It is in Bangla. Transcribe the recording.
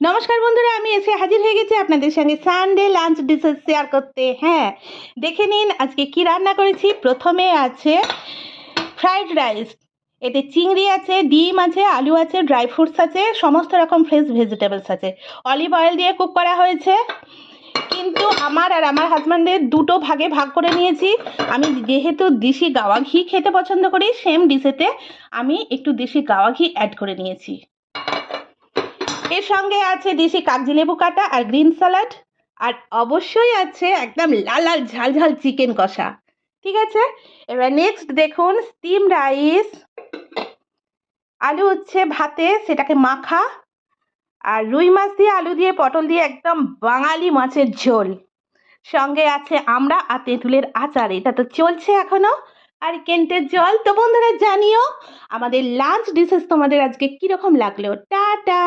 নমস্কার বন্ধুরা, আমি এসে হাজির হয়ে গেছি আপনাদের সঙ্গে সানডে লাঞ্চ ডিশেস শেয়ার করতে। হ্যাঁ, দেখে নিন আজকে কি রান্না করেছি। প্রথমে আছে ফ্রাইড রাইস, এতে চিংড়ি আছে, ডিম আছে, আলু আছে, ড্রাই ফ্রুটস আছে, সমস্ত রকম ফ্রেশ ভেজিটেবলস আছে। অলিভ অয়েল দিয়ে কুক করা হয়েছে, কিন্তু আমার আর আমার হাজব্যান্ডের দুটো ভাগে ভাগ করে নিয়েছি। আমি যেহেতু দেশি গাওয়া ঘি খেতে পছন্দ করি, সেম ডিশেতে আমি একটু দেশি গাওয়া ঘি অ্যাড করে নিয়েছি। এর সঙ্গে আছে দেশি কাগজি লেবু কাটা আর গ্রিন স্যালাড, আর অবশ্যই আছে একদম লাল লাল ঝাল ঝাল চিকেন কষা। ঠিক আছে, এবার নেক্সট দেখুন স্টিম রাইস, আলু হচ্ছে ভাতে সেটাকে মাখা, আর রুই মাছ দিয়ে আলু দিয়ে পটল দিয়ে একদম বাঙালি মাছের ঝোল। সঙ্গে আছে আমরা আর তেঁতুলের আচার, এটা তো চলছে এখনো, আর কেন্টের জল। তো বন্ধুরা জানিও আমাদের লাঞ্চ ডিশেস তোমাদের আজকে কিরকম লাগলো। টাটা।